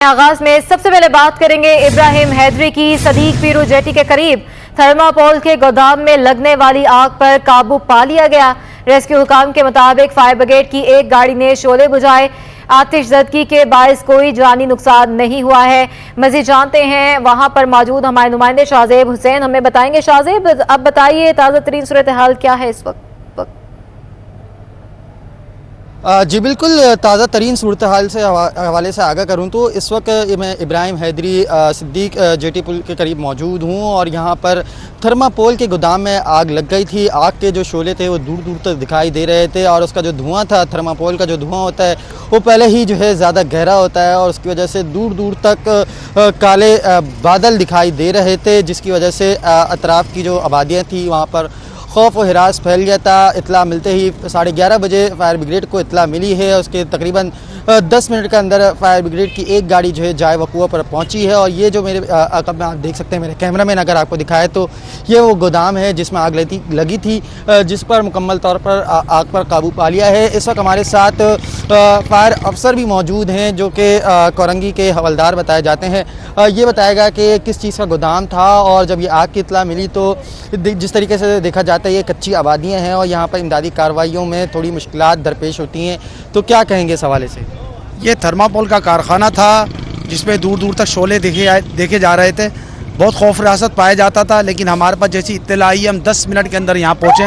आगाज में सबसे पहले बात करेंगे इब्राहिम हैदरी की। सदीक पीरू जेटी के करीब थर्मापोल के गोदाम में लगने वाली आग पर काबू पा लिया गया। रेस्क्यू हुकाम के मुताबिक फायर ब्रिगेड की एक गाड़ी ने शोले बुझाए। आतिशज़दगी के बायस कोई जानी नुकसान नहीं हुआ है। मजीद जानते हैं वहां पर मौजूद हमारे नुमाइंदे शाहजेब हुसैन हमें बताएंगे। शाहजेब, अब बताइए ताज़ा तरीन सूरत हाल क्या है इस वक्त? जी बिल्कुल, ताज़ा तरीन सूरत हाल से हवाले से आगाह करूँ तो इस वक्त मैं इब्राहिम हैदरी सिद्दीक जेटी पुल के करीब मौजूद हूँ और यहाँ पर थर्मापोल के गोदाम में आग लग गई थी। आग के जो शोले थे वो दूर दूर तक दिखाई दे रहे थे और उसका जो धुआं था, थर्मापोल का जो धुआं होता है वो पहले ही जो है ज़्यादा गहरा होता है और उसकी वजह से दूर दूर तक काले बादल दिखाई दे रहे थे, जिसकी वजह से अतराफ़ की जो आबादियाँ थी वहाँ पर खौफ व हिरास फैल गया था। इतला मिलते ही 11:30 बजे फायर ब्रिगेड को इतला मिली है। उसके तकरीबन 10 मिनट के अंदर फायर ब्रिगेड की एक गाड़ी जो है जाए वक़ुआ पर पहुंची है और ये जो मेरे आप देख सकते हैं, मेरे कैमरा मैन अगर आपको दिखाए तो ये वो गोदाम है जिसमें आग लगी थी, जिस पर मुकम्मल तौर पर आग पर काबू पा लिया है। इस वक्त हमारे साथ फायर अफसर भी मौजूद हैं जो कि कोरंगी के हवलदार बताए जाते हैं। ये बताएगा कि किस चीज़ का गोदाम था और जब ये आग की इतला मिली तो जिस तरीके से देखा जाता है ये कच्ची आबादियाँ हैं और यहाँ पर इमदादी कार्रवाइयों में थोड़ी मुश्किलात दरपेश होती हैं, तो क्या कहेंगे इस हवाले से? ये थर्मापोल का कारखाना था जिसमें दूर दूर तक शोले देखे जा रहे थे। बहुत खौफ रासत पाया जाता था, लेकिन हमारे पास जैसी इत्तला आई हम 10 मिनट के अंदर यहाँ पहुँचे।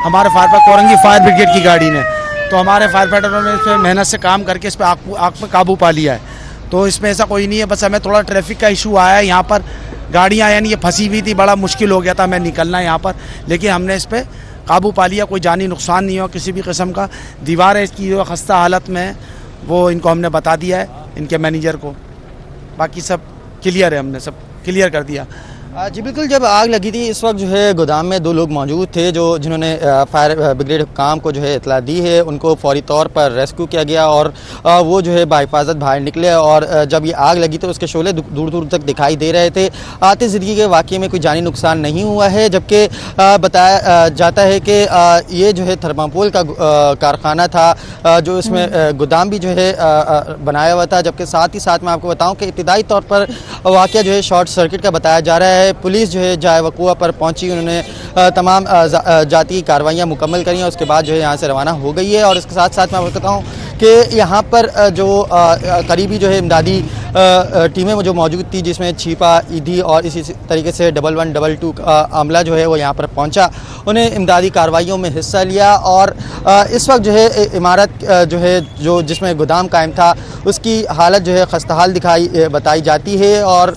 हमारे कोरंगी फायर ब्रिगेड की गाड़ी ने, तो हमारे फायर फाइटरों ने इस पर मेहनत से काम करके इस पर आग पर काबू पा लिया है। तो इसमें ऐसा कोई नहीं है, बस हमें थोड़ा ट्रैफिक का इशू आया है। यहाँ पर गाड़ियाँ यानी ये फंसी हुई थी, बड़ा मुश्किल हो गया था हमें निकलना यहाँ पर, लेकिन हमने इस पर काबू पा लिया। कोई जानी नुकसान नहीं हो किसी भी किस्म का। दीवार है इसकी जो खस्ता हालत में है वो इनको हमने बता दिया है, इनके मैनेजर को। बाकी सब क्लियर है, हमने सब क्लियर कर दिया। जी बिल्कुल, जब आग लगी थी इस वक्त जो है गोदाम में 2 लोग मौजूद थे जिन्होंने फायर ब्रिगेड काम को जो है इतला दी है। उनको फौरी तौर पर रेस्क्यू किया गया और वो जो है बाहिफाजत बाहर निकले और जब ये आग लगी तो उसके शोले दूर दूर तक दिखाई दे रहे थे। आतिशज़दगी के वाक़ये में कोई जानी नुकसान नहीं हुआ है, जबकि बताया जाता है कि ये जो है थर्मापोल का कारखाना था जो इसमें गोदाम भी जो है बनाया हुआ था। जबकि साथ ही साथ मैं आपको बताऊँ कि इब्तिदाई तौर पर वाक़या जो है शॉर्ट सर्किट का बताया जा रहा है। पुलिस जो है जाए वक़ुआ पर पहुंची, उन्होंने तमाम जाती कार्रवाइयाँ मुकम्मल करी और उसके बाद जो है यहाँ से रवाना हो गई है। और इसके साथ साथ मैं आपको बताऊँ कि यहाँ पर जो करीबी जो है इमदादी टीमें जो मौजूद थी, जिसमें छिपा, ईदी और इसी तरीके से 1122 का अमला जो है वो यहाँ पर पहुँचा, उन्हें इमदादी कार्रवाइयों में हिस्सा लिया। और इस वक्त जो है इमारत जो है जिसमें गोदाम कायम था उसकी हालत जो है खस्ताहाल बताई जाती है और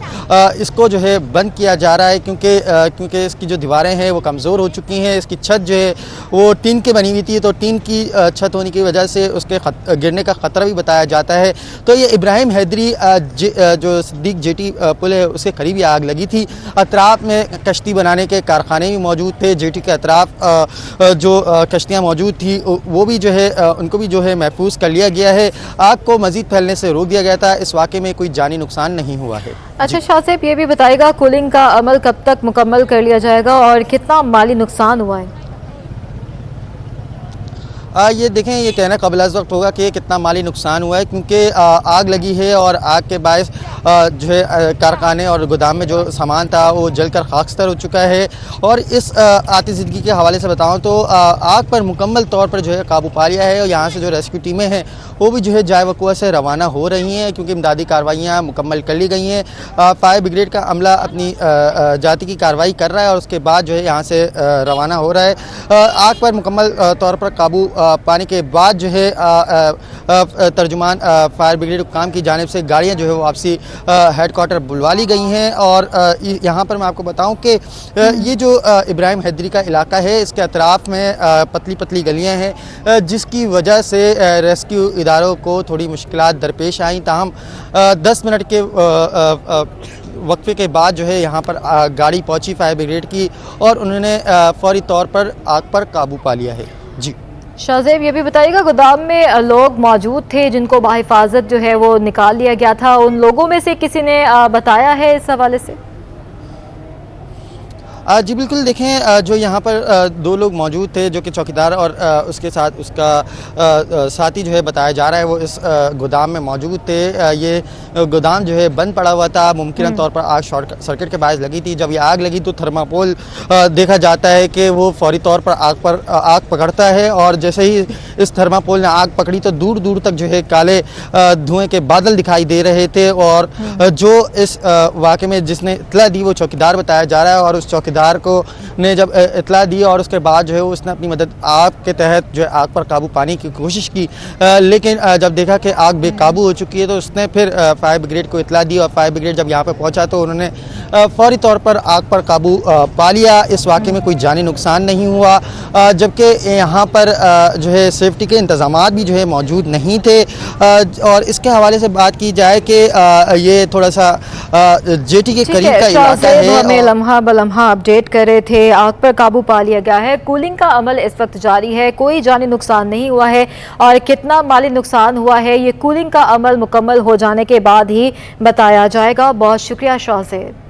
इसको जो है बंद किया जा रहा है क्योंकि इसकी जो दीवारें हैं वो कमज़ोर हो चुकी हैं। इसकी छत जो है वो टीन की बनी हुई थी, तो टीन की छत होने की वजह से उसके गिरने का ख़तरा भी बताया जाता है। तो ये इब्राहिम हैदरी जो सिद्दीक जेटी पुल है उसके करीब ही आग लगी थी। अतराफ़ में कश्ती बनाने के कारखाने भी मौजूद थे। जेटी के अतराफ़ जो कश्तियाँ मौजूद थी वो भी जो है उनको भी जो है महफूज कर लिया गया है। आग को मज़ीद फैलने से रोक दिया गया था। इस वाक़े में कोई जानी नुकसान नहीं हुआ है। अच्छा शाहजेब, ये भी बताएगा कूलिंग का अमल कब तक मुकम्मल कर लिया जाएगा और कितना माली नुकसान हुआ है? ये देखें, ये कहना काबिल वक्त होगा कि कितना माली नुकसान हुआ है, क्योंकि आग लगी है और आग के बायस जो है कारखाने और गोदाम में जो सामान था वो जलकर खाकस्तर हो चुका है। और इस आतिशज़दगी के हवाले से बताऊं तो आग पर मुकम्मल तौर पर जो है काबू पा लिया है और यहाँ से जो रेस्क्यू टीमें हैं वो भी जो है जाए वक़ुआ से रवाना हो रही हैं, क्योंकि इमदादी कार्रवाइयाँ मुकम्मल कर ली गई हैं। फायर ब्रिगेड का अमला अपनी जाती की कार्रवाई कर रहा है और उसके बाद जो है यहाँ से रवाना हो रहा है। आग पर मुकम्मल तौर पर काबू पाने के बाद जो है तर्जुमान फायर ब्रिगेड हुकाम की जानिब से गाड़ियाँ जो है वो वापसी हेडक्वार्टर बुलवा ली गई हैं। और यहाँ पर मैं आपको बताऊँ कि ये जो इब्राहिम हैदरी का इलाका है इसके अतराफ़ में पतली पतली गलियाँ हैं, जिसकी वजह से रेस्क्यू इदारों को थोड़ी मुश्किलात दरपेश आई। ताहम 10 मिनट के वक्फे के बाद जो है यहाँ पर गाड़ी पहुँची फायर ब्रिगेड की और उन्होंने फौरी तौर पर आग पर काबू पा लिया है। जी शाहजेब, ये भी बताइएगा गोदाम में लोग मौजूद थे जिनको बाहिफाजत जो है वो निकाल लिया गया था, उन लोगों में से किसी ने बताया है इस हवाले से? जी बिल्कुल, देखें जो यहाँ पर दो लोग मौजूद थे जो कि चौकीदार और उसके साथ उसका साथी जो है बताया जा रहा है वो इस गोदाम में मौजूद थे। ये गोदाम जो है बंद पड़ा हुआ था, मुमकिन तौर पर आग शॉर्ट सर्किट के बायस लगी थी। जब ये आग लगी तो थर्माकोल देखा जाता है कि वो फौरी तौर पर आग पकड़ता है और जैसे ही इस थर्माकोल ने आग पकड़ी तो दूर दूर तक जो है काले धुएँ के बादल दिखाई दे रहे थे। और जो इस वाक़े में जिसने इत्तला दी वो चौकीदार बताया जा रहा है और उस चौकीदार को ने जब इत्तला दी और उसके बाद जो है उसने अपनी मदद आग के तहत जो है आग पर काबू पाने की कोशिश की, लेकिन जब देखा कि आग बेकाबू हो चुकी है तो उसने फिर फायर ब्रिगेड को इत्तला दी और फायर ब्रिगेड जब यहाँ पर पहुँचा तो उन्होंने फौरी तौर पर आग पर काबू पा लिया। इस वाक़े में कोई जानी नुकसान नहीं हुआ, जबकि यहाँ पर जो है सेफ्टी के इंतज़ाम भी जो है मौजूद नहीं थे। और इसके हवाले से बात की जाए कि ये थोड़ा सा जेटी के करीब का इलाका है। हमें लम्हा बलम्हा अपडेट कर रहे थे। आग पर काबू पा लिया गया है, कूलिंग का अमल इस वक्त जारी है, कोई जानी नुकसान नहीं हुआ है और कितना माली नुकसान हुआ है ये कूलिंग का अमल मुकम्मल हो जाने के बाद ही बताया जाएगा। बहुत शुक्रिया शाहज़ेब।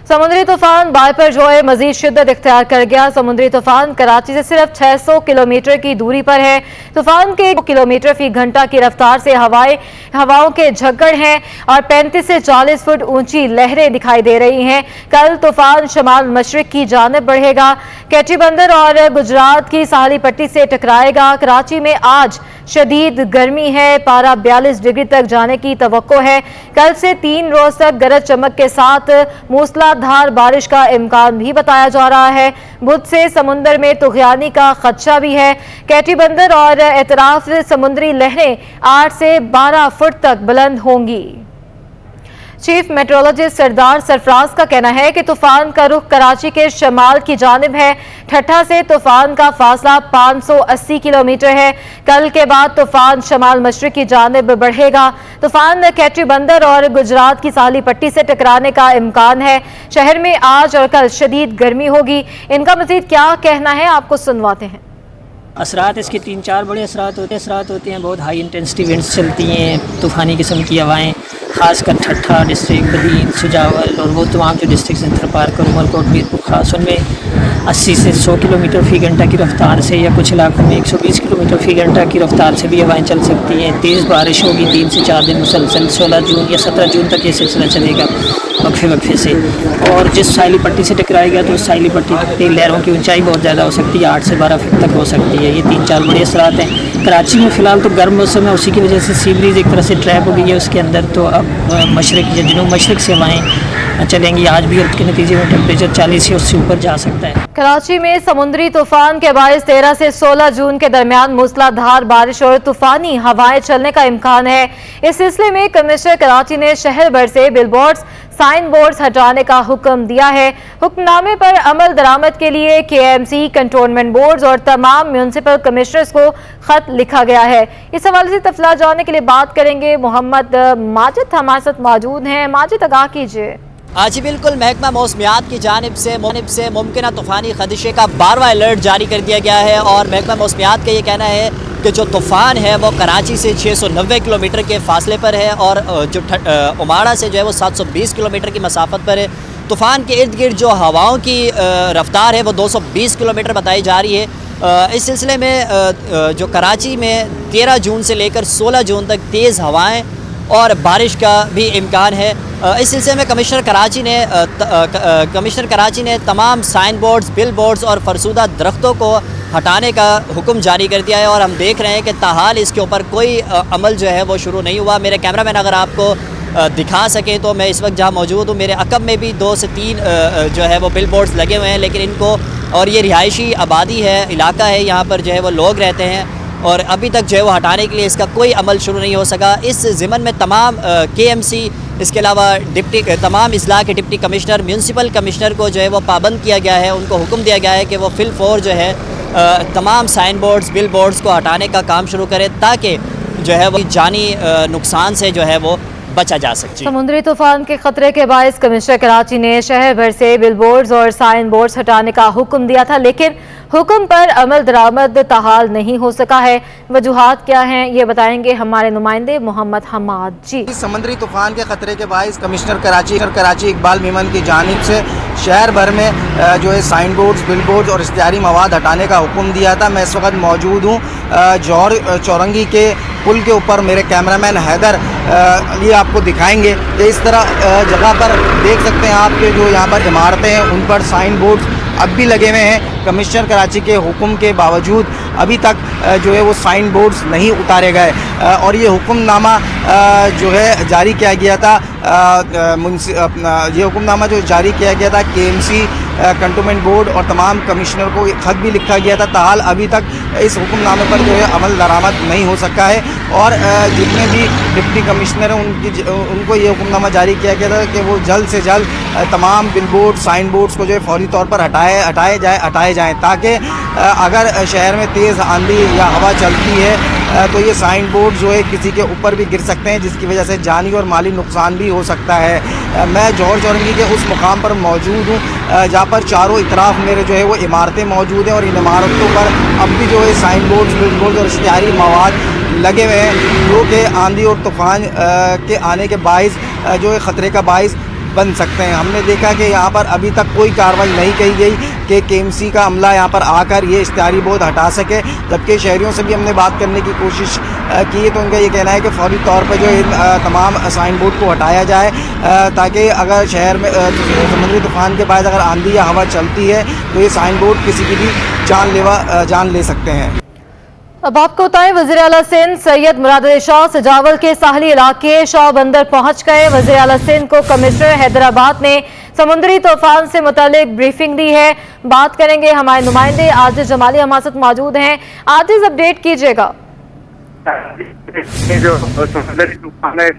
समुद्री तूफान बाइपर जोए मजीद शिद्दत इख्तियार कर गया। समुद्री तूफान कराची से सिर्फ 600 किलोमीटर की दूरी पर है। तूफान के किलोमीटर फी घंटा की रफ्तार से हवाओं के झक्कड़ हैं और 35 से 40 फुट ऊंची लहरें दिखाई दे रही हैं। कल तूफान शमाल मशरिक की जानिब बढ़ेगा, कैची बंदर और गुजरात की साहली पट्टी से टकराएगा। कराची में आज शदीद गर्मी है, पारा 42 डिग्री तक जाने की तवक्को है। कल से 3 रोज तक गरज चमक के साथ मूसलाधार बारिश का इम्कान भी बताया जा रहा है। बुध से समुंदर में तुगयानी का खदशा भी है। कैटी बंदर और एतराफ समुद्री लहरें 8 से 12 फुट तक बुलंद होंगी। चीफ मेट्रोलॉजिस्ट सरदार सरफराज का कहना है कि तूफान का रुख कराची के शमाल की जानिब है। ठट्ठा से तूफान का फासला 580 किलोमीटर है। कल के बाद तूफान शमाल मशरिक की जानिब बढ़ेगा। तूफान कैटी बंदर और गुजरात की साहली पट्टी से टकराने का इम्कान है। शहर में आज और कल शदीद गर्मी होगी। इनका मजीद क्या कहना है आपको सुनवाते हैं। असरात इसके 3-4 बड़े असरात होते हैं। बहुत हाई इंटेंसिटी विंड्स चलती हैं, तूफ़ानी किस्म की हवाएं, ख़ासकर ठट्ठा डिस्ट्रिक्ट, बदीन, सुजावल और वो तमाम जो डिस्ट्रिक्ट हैं थरपारकर, उमरकोट, मीरपुर ख़ास, उनमें 80 से 100 किलोमीटर फ़ी घंटा की रफ्तार से या कुछ इलाकों में 120 किलोमीटर फ़ी घंटा की रफ्तार से भी हवाएँ चल सकती हैं। तेज़ बारिश होगी 3 से 4 दिन मुसलसल। 16 जून या 17 जून तक ये सिलसिला चलेगा वक्फे से। और जिस साहिली पट्टी से टकराएगा तो उस साहिली पट्टी की लहरों की ऊंचाई बहुत ज़्यादा हो सकती है, 8 से 12 फीट तक हो सकती है। ये 3-4 बड़े असरात हैं। कराची में फ़िलहाल तो गर्म मौसम है, उसी की वजह से सी ब्रीज़ एक तरह से ट्रैप हो गई है उसके अंदर। तो अब मशरक़ या जनूब मशरक़ से हवाएँ चलेंगी आज भी, और उसके नतीजे में टेम्परेचर 40 से उससे ऊपर जा सकता है। कराची में समुद्री तूफान के बायस 13 से 16 जून के दरमियान मूसलाधार बारिश और तूफानी हवाएं चलने का इम्कान है। इस सिलसिले में कमिश्नर कराची ने शहर भर से बिलबोर्ड्स, साइन बोर्ड्स हटाने का हुक्म दिया है। हुक्मनामे पर अमल दरामद के लिए KMC, कंटोनमेंट बोर्ड्स और तमाम म्यूनसिपल कमिश्नर्स को खत लिखा गया है। इस हवाले से तफला जानने के लिए बात करेंगे मोहम्मद माजिद हमारे साथ मौजूद हैं। माजिद, आगाह कीजिए। जी बिल्कुल, महकमा मौसमियात की जानिब से मुमकिन तूफ़ानी खदशे का 12वां अलर्ट जारी कर दिया गया है और महकमा मौसमियात का ये कहना है कि जो तूफ़ान है वो कराची से 690 किलोमीटर के फासले पर है और जो उमाड़ा से जो है वो 720 किलोमीटर की मसाफत पर है। तूफ़ान के इर्द गिर्द जो हवाओं की रफ्तार है वो 220 किलोमीटर बताई जा रही है। इस सिलसिले में जो कराची में 13 जून से लेकर 16 जून तक तेज़ हवाएँ और बारिश का भी इम्कान है। इस सिलसिले में कमिश्नर कराची ने तमाम साइन बोर्ड्स, बिल बोर्ड्स और फरसूदा दरख्तों को हटाने का हुक्म जारी कर दिया है और हम देख रहे हैं कि ताहाल इसके ऊपर कोई अमल जो है वो शुरू नहीं हुआ। मेरे कैमरामैन अगर आपको दिखा सके तो मैं इस वक्त जहाँ मौजूद हूँ, मेरे अकब में भी 2 से 3 जो है वो बिल बोर्ड्स लगे हुए हैं, लेकिन इनको, और ये रिहायशी आबादी है, इलाका है, यहाँ पर जो है वो लोग रहते हैं और अभी तक जो है वो हटाने के लिए इसका कोई अमल शुरू नहीं हो सका। इस ज़िमन में तमाम KMC, इसके अलावा तमाम इज़ला के डिप्टी कमिश्नर, म्यूनसिपल कमिश्नर को जो है वो पाबंद किया गया है। उनको हुक्म दिया गया है कि वो फिल फोर जो है तमाम साइन बोर्ड्स, बिल बोर्ड्स को हटाने का काम शुरू करें ताकि जो है वो जानी नुकसान से जो है वो बचा जा सके। समुद्री तूफान के खतरे के बायस कमिश्नर कराची ने शहर भर से बिल बोर्ड्स और साइन बोर्ड्स हटाने का हुक्म दिया था, लेकिन हुक्म पर अमल दरामद ताहाल नहीं हो सका है। वजूहात क्या हैं ये बताएंगे हमारे नुमाइंदे मोहम्मद हमाद जी। समुद्री तूफान के खतरे के बायस कमिश्नर कराची इकबाल मेमन की जानिब से शहर भर में जो है साइन बोर्ड्स, बिल बोर्ड्स और इश्तिहारी मवाद हटाने का हुक्म दिया था। मैं इस वक्त मौजूद हूँ जौहर चौरंगी के पुल के ऊपर। मेरे कैमरामैन हैदर ये आपको दिखाएंगे कि इस तरह जगह पर देख सकते हैं आपके जो यहाँ पर इमारतें हैं उन पर साइन बोर्ड्स अब भी लगे हुए हैं। कमिश्नर कराची के हुक्म के बावजूद अभी तक जो है वो साइन बोर्ड्स नहीं उतारे गए और ये हुक्मनामा जो है जारी किया गया था। ये हुक्मनामा जो जारी किया गया था KMC कंटोनमेंट बोर्ड और तमाम कमिश्नर को ख़त भी लिखा गया था। ताहाल अभी तक इस हुक्मनामे पर जो है अमल दरामद नहीं हो सका है और जितने भी डिप्टी कमिश्नर हैं उनको ये हुक्मनामा जारी किया गया था कि वो जल्द से जल्द तमाम बिल बोर्ड, साइन बोर्ड्स को जो है फौरी तौर पर हटाए जाएँ ताकि अगर शहर में तेज़ आंधी या हवा चलती है तो ये साइन बोर्ड जो है किसी के ऊपर भी गिर सकते हैं जिसकी वजह से जानी और माली नुकसान भी हो सकता है। मैं जौहर चौरंगी के उस मुकाम पर मौजूद हूँ जहाँ पर चारों इतराफ मेरे जो है वो इमारतें मौजूद हैं और इन इमारतों पर अब भी जो है साइन बोर्ड्स, बिल बोर्ड्स और इश्तिहारी मवाद लगे हुए हैं जो कि आंधी और तूफ़ान के आने के बाइस जो है ख़तरे का बाइस बन सकते हैं। हमने देखा कि यहाँ पर अभी तक कोई कार्रवाई नहीं की गई कि KMC का अमला यहाँ पर आकर ये इश्तिहारी बोर्ड हटा सके, जबकि शहरियों से भी हमने बात करने की कोशिश की तो उनका ये कहना है कि फौरी तौर पर जो इन तमाम साइन बोर्ड को हटाया जाए ताकि अगर शहर में समुद्री तूफ़ान के बाद अगर आंधी या हवा चलती है तो ये साइन बोर्ड किसी की भी जान ले सकते हैं। अब आपको बताएं, वज़ीर आला सिंध सैयद मुराद अली शाह सजावल के साहली इलाके शाह बंदर पहुंच गए। वज़ीर आला सिंध को कमिश्नर हैदराबाद ने समुद्री तूफान से मुतालिक ब्रीफिंग दी है। बात करेंगे हमारे नुमाइंदे आजिज जमाली हमारे साथ मौजूद हैं। आजिज, अपडेट कीजिएगा। जो समुद्री तूफान है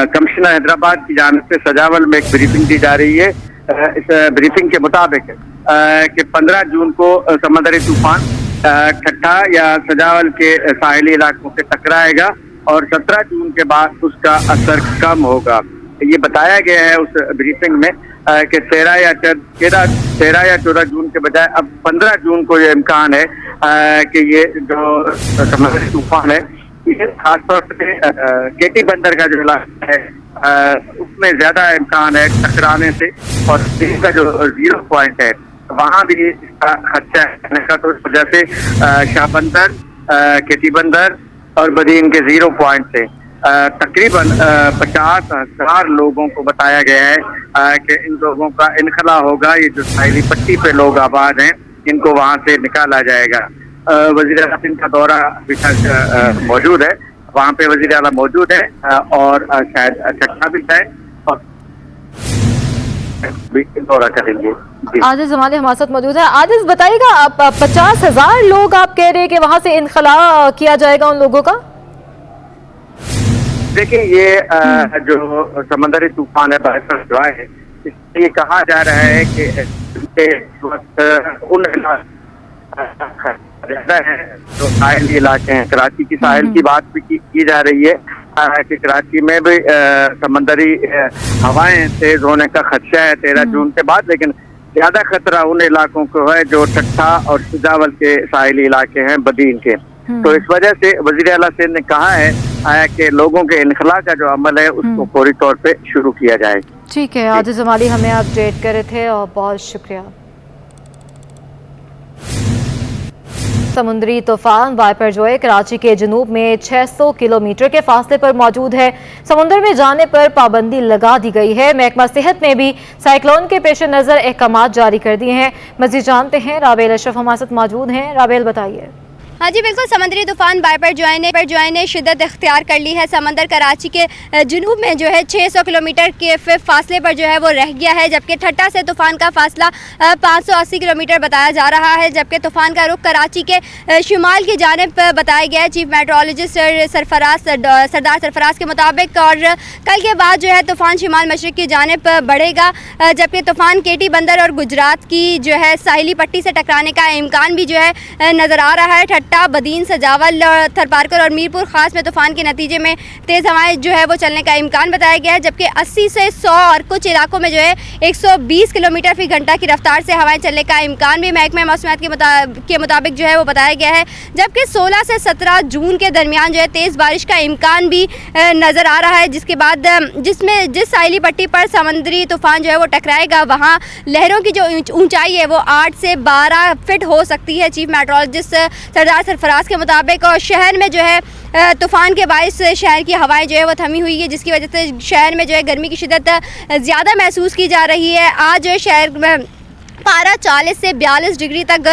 कमिश्नर हैदराबाद की जानिब से सजावल में एक ब्रीफिंग दी जा रही है। इस ब्रीफिंग के मुताबिक कि 15 जून को समुद्री तूफान ठट्ठा या सजावल के साहिली इलाकों से टकराएगा और 17 जून के बाद उसका असर कम होगा। ये बताया गया है उस ब्रीफिंग में कि 13 या 14 जून के बजाय अब 15 जून को ये इम्कान है कि ये जो समुद्री तूफान है ये खासतौर से केटी बंदर का जो इलाका है उसमें ज्यादा इम्कान है टकराने से और इसका जो 0 पॉइंट है वहाँ भी इसका खर्चा है का, तो इस वजह से शाह बंदर, केटी बंदर और बदीन के 0 पॉइंट से तकरीबन 50,000 लोगों को बताया गया है कि इन लोगों का इनखला होगा। ये जो साहिली पट्टी पे लोग आबाद हैं इनको वहाँ से निकाला जाएगा। वज़ीर आला सिंध का दौरा मौजूद है, वहाँ पे वज़ीर आला मौजूद है और शायद ठट्ठा भी जाए और दौरा करेंगे। आजिज जमाली हमारे साथ मौजूद है। आजिज, बताइएगा, आप 50,000 लोग आप कह रहे हैं कि वहाँ से इनखला किया जाएगा उन लोगों का? देखिए, ये जो समुद्री तूफान है बारिश जो है ये कहा जा रहा है कि उन ज्यादा है जो साहिली इलाके हैं। कराची की साहिल की बात भी की जा रही है कि कराची में भी समंदरी हवाएं तेज होने का खदशा है 13 जून के बाद, लेकिन ज्यादा खतरा उन इलाकों को है जो ठट्ठा और सजावल के साहिली इलाके हैं बदीन के। तो इस वजह से वज़ीर आला सिंध ने कहा है कि लोगों के इनखला का जो अमल है उसको फौरी तौर पे शुरू किया जाए। ठीक है, आजिज जमाली हमें अपडेट कर रहे थे और बहुत शुक्रिया। समुद्री तूफान वाइपर जो है कराची के जनूब में 600 किलोमीटर के फासले पर मौजूद है। समुद्र में जाने पर पाबंदी लगा दी गई है। महकमा सेहत ने भी साइक्लोन के पेश नज़र अहकाम जारी कर दिए हैं। मज़ीद जानते हैं, राबेल अशरफ हमारे साथ मौजूद हैं। राबेल, बताइए। हाँ जी बिल्कुल, समुद्री तूफान वाइपर जो है शिद्दत इख्तियार कर ली है। समंदर कराची के जनूब में जो है 600 किलोमीटर के फासले पर जो है वो रह गया है, जबकि ठट्ठा से तूफान का फासला 580 किलोमीटर बताया जा रहा है। जबकि तूफान का रुख कराची के शुमाल की जानिब बताया गया है चीफ मेट्रोलॉजिस्ट सरदार सरफराज के मुताबिक, और कल के बाद जो है तूफान शुमाल मशरिक की जानिब बढ़ेगा, जबकि तूफान केटी बंदर और गुजरात की जो है साहिली पट्टी से टकराने का इम्कान भी जो है नज़र आ रहा है। ठट्ठा ठट्टा, बदीन, सजावल, थरपारकर और मीरपुर खास में तूफान के नतीजे में तेज़ हवाएं जो है वो चलने का इम्कान बताया गया है, जबकि 80 से 100 और कुछ इलाकों में जो है 120 किलोमीटर फी घंटा की रफ्तार से हवाएं चलने का इम्कान भी महकमा मौसमियात के मुताबिक जो है वो बताया गया है। जबकि 16 से 17 जून के दरमियान जो है तेज़ बारिश का इम्कान भी नज़र आ रहा है, जिसके बाद जिस साहिली पट्टी पर समंदरी तूफान जो है वो टकराएगा वहाँ लहरों की जो ऊंचाई है वो 8 से 12 फीट हो सकती है। चीफ मेट्रोलॉजिस्ट सरदार सरफराज के मुताबिक और शहर में जो है तूफान के बायस शहर की हवाएं जो है वो थमी हुई है, जिसकी वजह से शहर में जो है गर्मी की शिद्दत ज़्यादा महसूस की जा रही है। आज शहर में पारा 40 से 42 डिग्री तक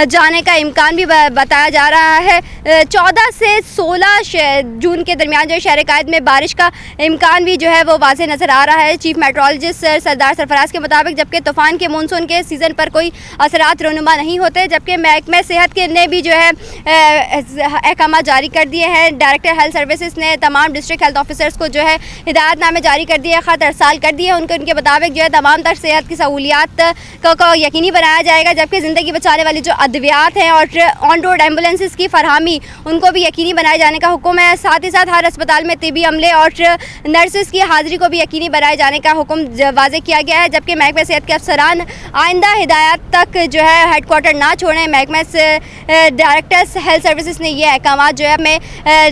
जाने का इम्कान भी बताया जा रहा है। 14 से 16 जून के दरमियान जो शहर कायद में बारिश का इम्कान भी जो है वो वाज़े नज़र आ रहा है चीफ मेट्रोलॉजिस्ट सरदार सरफराज के मुताबिक। जबकि तूफ़ान के मानसून के सीज़न पर कोई असरात रोनुमा नहीं होते, जबकि महकमा सेहत के ने भी जो है अहकाम जारी कर दिए हैं। डायरेक्टर हेल्थ सर्विसेज ने तमाम डिस्ट्रिक्ट हेल्थ ऑफिसर्स को जो है हिदायतनामे जारी कर दिए, ख़त अरसाल कर दिए। उनके मुताबिक जो है तमाम तर सेहत की सहूलियात को यकीनी बनाया जाएगा, जबकि ज़िंदगी बचाने वाली जो अद्वियात हैं और ऑन रोड एम्बुलेंसेस की फरहमी उनको भी यकीनी बनाए जाने का हुक्म है। साथ ही साथ हर अस्पताल में तिबी अमले और नर्सेस की हाज़िरी को भी यकीनी बनाए जाने का हुक्म वाज़े किया गया है। जबकि महकमा सेहत के अफसरान आइंदा हिदायत तक जो है हेडक्वार्टर ना छोड़ें। महकमा से डायरेक्टर्स हेल्थ सर्विसेज ने ये अहकाम जो है अपने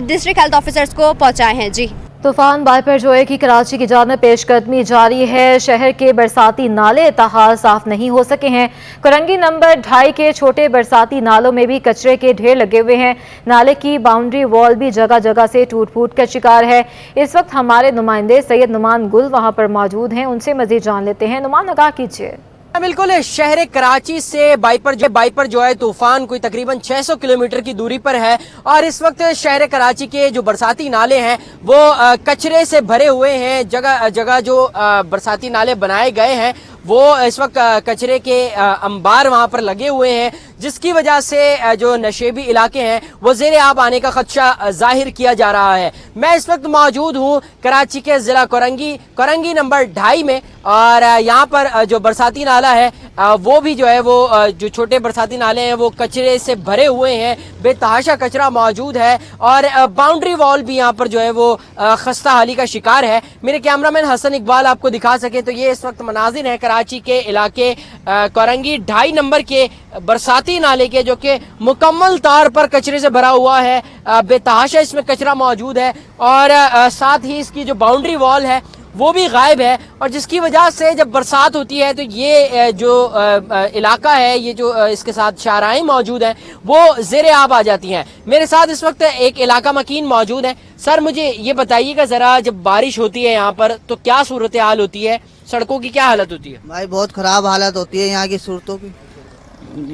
डिस्ट्रिक्ट हेल्थ ऑफिसर्स को पहुँचाए हैं। जी, तूफान बाइपर जोए की कराची की जानिब पेशकदमी जारी है। शहर के बरसाती नाले ताहाल साफ नहीं हो सके हैं। कोरंगी नंबर 2.5 के छोटे बरसाती नालों में भी कचरे के ढेर लगे हुए हैं। नाले की बाउंड्री वॉल भी जगह जगह से टूट फूट का शिकार है। इस वक्त हमारे नुमाइंदे सैयद नुमान गुल वहां पर मौजूद हैं, उनसे मजीद जान लेते हैं। नुमान, आगाह कीजिए। बिल्कुल, शहर कराची से बाइपर जो है तूफान कोई तकरीबन 600 किलोमीटर की दूरी पर है और इस वक्त शहर कराची के जो बरसाती नाले हैं वो कचरे से भरे हुए हैं। जगह जगह जो बरसाती नाले बनाए गए हैं वो इस वक्त कचरे के अंबार वहां पर लगे हुए हैं, जिसकी वजह से जो नशेबी इलाके हैं वो ज़ेरे आब आने का खदशा जाहिर किया जा रहा है। मैं इस वक्त मौजूद हूँ कराची के ज़िला कोरंगी नंबर 2.5 में और यहाँ पर जो बरसाती नाला है वो भी जो है वो जो छोटे बरसाती नाले हैं वो कचरे से भरे हुए हैं, बेतहाशा कचरा मौजूद है और बाउंड्री वॉल भी यहाँ पर जो है वो खस्ता हाली का शिकार है। मेरे कैमरामैन हसन इकबाल आपको दिखा सके तो ये इस वक्त मनाजिर है कराची के इलाके कोरंगी 2.5 नंबर के बरसाती नाले के, जो कि मुकम्मल तौर पर कचरे से भरा हुआ है। बेतहाशा इसमें कचरा मौजूद है और साथ ही इसकी जो बाउंड्री वॉल है वो भी गायब है और जिसकी वजह से जब बरसात होती है तो ये जो इलाका है, ये जो इसके साथ शाहराएं मौजूद हैं वो ज़ेरे आब आ जाती हैं। मेरे साथ इस वक्त एक इलाका मकीन मौजूद है। सर, मुझे ये बताइएगा ज़रा, जब बारिश होती है यहाँ पर तो क्या सूरत हाल होती है, सड़कों की क्या हालत होती है? भाई बहुत ख़राब हालत होती है यहाँ की सूरतों की।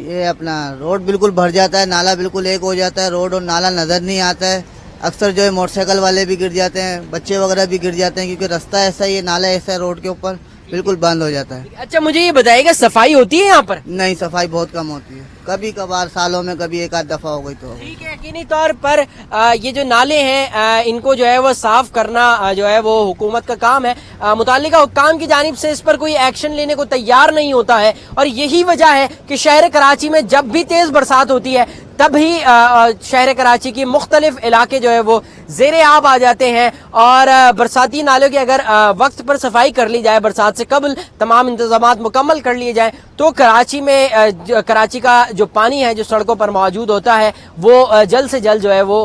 ये अपना रोड बिल्कुल भर जाता है, नाला बिल्कुल एक हो जाता है, रोड और नाला नज़र नहीं आता है। अक्सर जो है मोटरसाइकिल वाले भी गिर जाते हैं, बच्चे वगैरह भी गिर जाते हैं, क्योंकि रास्ता ऐसा ही है, नाला ऐसा है, रोड के ऊपर बिल्कुल बंद हो जाता है। अच्छा, मुझे ये बताइएगा सफाई होती है यहाँ पर? नहीं, सफाई बहुत कम होती है, कभी कभार सालों में कभी एक आध दफा हो गई तो। ठीक है, यकीनी तौर पर ये जो नाले हैं इनको जो है वो साफ करना जो है वो हुकूमत का काम है। मुताल्लिका हुक्काम की जानिब से इस पर कोई एक्शन लेने को तैयार नहीं होता है और यही वजह है कि शहर कराची में जब भी तेज बरसात होती है तभी शहर कराची की मुख्तलिफ इलाके जो है वो ज़ेरे आब आ जाते हैं और बरसाती नालों की अगर वक्त पर सफाई कर ली जाए, बरसात से कबल तमाम इंतजामात मुकम्मल कर लिए जाए तो कराची में कराची का जो पानी है जो सड़कों पर मौजूद होता है वो जल्द से जल्द जो है वो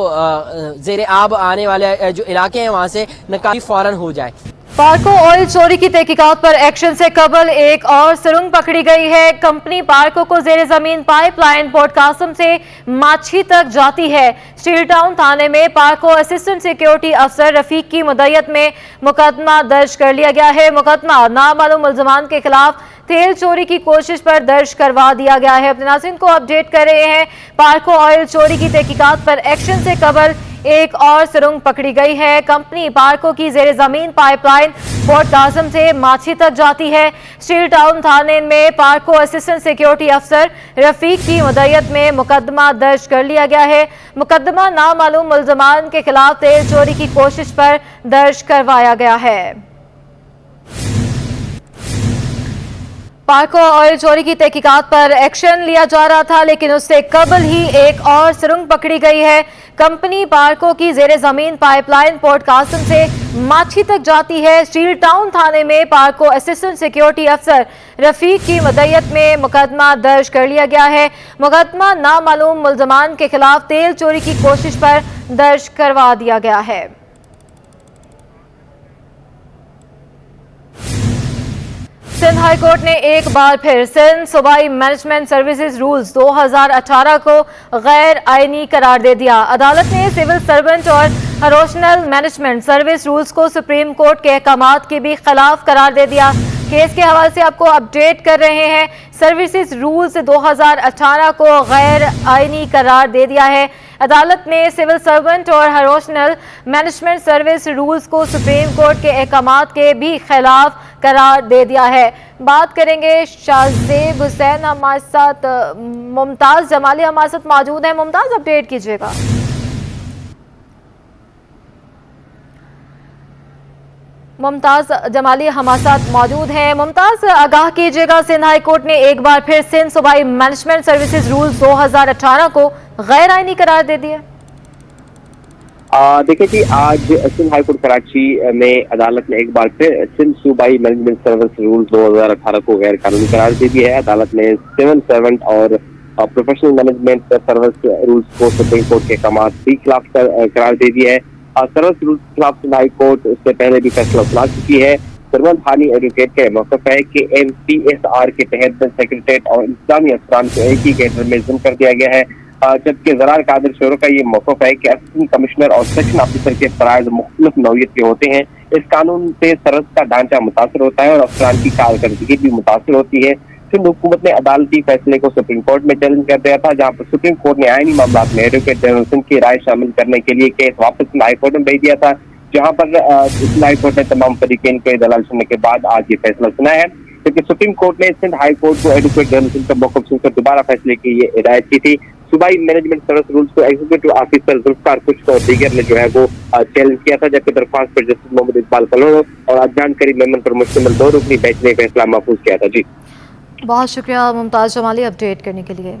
ज़ेरे आब आने वाले जो इलाके हैं वहाँ से निकासी फौरन हो जाए। पार्को ऑयल चोरी की तहकीकात पर एक्शन से कबल एक और सुरंग पकड़ी गई है। कंपनी पार्को को जेर जमीन पाइपलाइन पोर्ट कासम से माछी तक जाती है। स्टील टाउन थाने में पार्को असिस्टेंट सिक्योरिटी अफसर रफीक की मुद्दत में मुकदमा दर्ज कर लिया गया है। मुकदमा नामालूम मुल्जमान के खिलाफ तेल चोरी की कोशिश पर दर्ज करवा दिया गया है। अपने नाज़रीन को अपडेट कर रहे हैं। पार्को ऑयल चोरी की तहकीकात पर एक्शन से कबल एक और सुरंग पकड़ी गई है। कंपनी पार्को की जेर जमीन पाइपलाइन पोर्ट कासम से माछी तक जाती है। स्टील टाउन थाने में पार्को असिस्टेंट सिक्योरिटी अफसर रफीक की मुद्दत में मुकदमा दर्ज कर लिया गया है। मुकदमा नामालूम मुल्जमान के खिलाफ तेल चोरी की कोशिश पर दर्ज करवाया गया है। पार्को ऑयल चोरी की तहकीकात पर एक्शन लिया जा रहा था, लेकिन उससे कबल ही एक और सुरंग पकड़ी गई है। कंपनी पार्को की जेर जमीन पाइपलाइन पोर्ट कासिम से माछी तक जाती है। स्टील टाउन थाने में पार्को असिस्टेंट सिक्योरिटी अफसर रफीक की मदयत में मुकदमा दर्ज कर लिया गया है। मुकदमा नामालूम मुल्जमान के खिलाफ तेल चोरी की कोशिश पर दर्ज करवा दिया गया है। सिंध हाई कोर्ट ने एक बार फिर सिंध सूबाई मैनेजमेंट सर्विसेज रूल्स 2018 को गैर आईनी करार दे दिया। अदालत ने सिविल सर्वेंट और हरोशनल मैनेजमेंट सर्विस रूल्स को सुप्रीम कोर्ट के अहकामात के भी खिलाफ करार दे दिया। केस के हवाले से आपको अपडेट कर रहे हैं। सर्विसेज रूल्स 2018 को गैर आईनी करार दे दिया है। अदालत ने सिविल सर्वेंट और हरोशनल मैनेजमेंट सर्विस रूल्स को सुप्रीम कोर्ट के अहकामात के भी खिलाफ करार दे दिया है। बात करेंगे शाहजेब हुसैन हमारे साथ, मुमताज जमाली हमारे साथ मौजूद है। मुमताज, अपडेट कीजिएगा। मुमताज जमाली हमारे साथ मौजूद हैं। मुमताज, आगाह कीजिएगा, सिंध हाई कोर्ट ने एक बार फिर सिंध सूबाई मैनेजमेंट सर्विसेज रूल्स 2018 को गैर आईनी करार दे दिया। देखिए जी, आज सिंध हाई कोर्ट कराची में अदालत ने एक बार फिर सिंध सूबाई मैनेजमेंट सर्विस रूल्स 2018 को गैर कानूनी करार दे दिया है। अदालत ने सिविल सर्वेंट और प्रोफेशनल मैनेजमेंट सर्विस रूल्स को सुप्रीम कोर्ट के अहकामात के खिलाफ करार दे दिया है। सर्विस रूल्स के खिलाफ सिंध हाई कोर्ट इससे पहले भी फैसला सुना चुकी है। सरवन थानी एडवोकेट का मौक़िफ़ है कि MPSR के तहत सेक्रेटरीट और इंतजामी अफसरान को एक ही कैडर में ज़िम्म कर दिया गया है, जबकि ज़रार कादिर शोरो का ये मौक़िफ़ है कि असिस्टेंट कमिश्नर और सेक्शन ऑफिसर के फ़राइज़ मुख्तलिफ नौइयत के होते हैं। इस कानून से सर्विस का ढांचा मुतासर होता है और अफसरान की कारकर्दगी भी मुतासर होती है। सिंध हुकूमत ने अदालती फैसले को सुप्रीम कोर्ट में चैलेंज कर दिया था, जहाँ पर सुप्रीम कोर्ट ने आईनी मामला में एडवोकेट जनरल सिंध की राय शामिल करने के लिए केस वापस हाई कोर्ट में भेज दिया था, जहाँ पर हाई कोर्ट ने तमाम फरीकैन के दलाल सुनने के बाद आज ये फैसला सुना है। क्योंकि सुप्रीम कोर्ट ने सिंध हाई कोर्ट को एडवोकेट जनरल सिंध का मौक़िफ़ सुनकर दोबारा फैसले की ये हिदायत की थी। सूबाई मैनेजमेंट सर्विस रूल्स को एग्जीक्यूटिव ऑफिसर जुल्फकार कुछ और दीगर ने जो है वो चैलेंज किया था, जबकि दरख्वास्त पर जस्टिस मोहम्मद इकबाल कलोड़ो और अदनान करीम मेमन पर मुश्तमिल 2 रुकनी बेंच ने फैसला महफूज किया था। जी, बहुत शुक्रिया मुमताज जमाली अपडेट करने के लिए।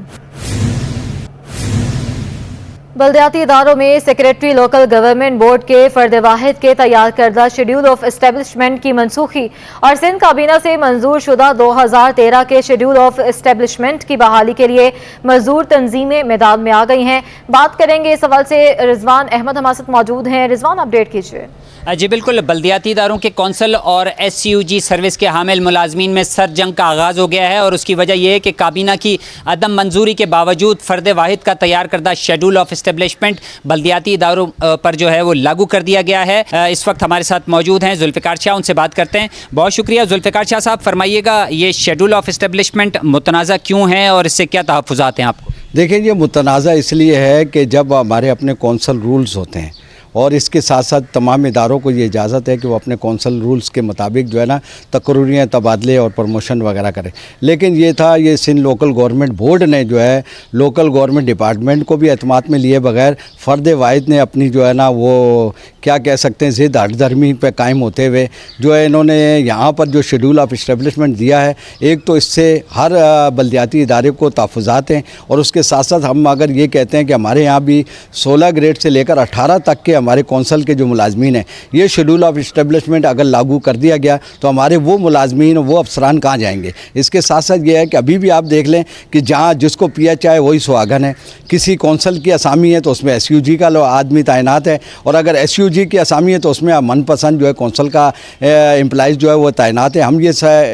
बल्दियाती इदारों में सेक्रेटरी लोकल गवर्नमेंट बोर्ड के फर्द वाहिद के तैयार करदा शेड्यूल ऑफ एस्टेब्लिशमेंट की मनसूखी और सिंध काबीना से मंजूर शुदा 2013 के शेड्यूल ऑफ एस्टेब्लिशमेंट की बहाली के लिए मजदूर तंजीमें मैदान में आ गई हैं। बात करेंगे इस सवाल से रिजवान अहमद हमारे साथ मौजूद हैं। रिजवान, अपडेट कीजिए। जी बिल्कुल, बल्दियाती इदारों के कौंसल और SCUG सर्विस के हामिल मुलाजमीन में सर जंग का आगाज़ हो गया है और उसकी वजह यह है कि काबीना की अदम मंजूरी के बावजूद फ़र्द वाहिद का तैयार करदा शेड्यूल ऑफ एस्टेब्लिशमेंट बल्दियाती इदारों पर जो है वो लागू कर दिया गया है। इस वक्त हमारे साथ मौजूद हैं जुल्फ़िकार शाह, उनसे बात करते हैं। बहुत शुक्रिया जुल्फ़िकार शाह साहब, फरमाइएगा ये शेड्यूल ऑफ एस्टेब्लिशमेंट मुतनाज़ा क्यों है और इससे क्या तहफ़्फ़ुज़ात हैं आपको? देखिए, ये मुतनाज़ा इसलिए है कि जब हमारे अपने कौंसल रूल्स होते हैं और इसके साथ साथ तमाम इदारों को ये इजाज़त है कि वो अपने कौंसल रूल्स के मुताबिक जो है ना तकर्रियाँ, तबादले और प्रमोशन वगैरह करें। लेकिन ये था, ये सिंध लोकल गवर्नमेंट बोर्ड ने जो है लोकल गवर्नमेंट डिपार्टमेंट को भी एतमाद में लिए बगैर फ़र्द वाहिद ने अपनी जो है ना वो क्या कह सकते हैं ज़िद हठधर्मी पे कायम होते हुए जो है इन्होंने यहाँ पर जो शेड्यूल ऑफ इस्टेब्लिशमेंट दिया है, एक तो इससे हर बल्दियाती इदारे को तहफ़्फ़ुज़ात हैं और उसके साथ साथ हम अगर ये कहते हैं कि हमारे यहाँ भी 16 ग्रेड से लेकर 18 तक के हमारे कौंसल के जो मुलाजमीन हैं, ये शेड्यूल ऑफ इस्टेब्लिशमेंट अगर लागू कर दिया गया तो हमारे वो मुलाजमीन, वो अफसरान कहाँ जाएंगे। इसके साथ साथ ये है कि अभी भी आप देख लें कि जहाँ जिसको PH आए वही सुहागन है। किसी कौंसल की असामी है तो उसमें SUG का आदमी तैनात है और अगर SUG की असामी है तो उसमें मनपसंद जो है कौंसल का एम्प्लॉइज़ जो है वो तैनात है। हम ये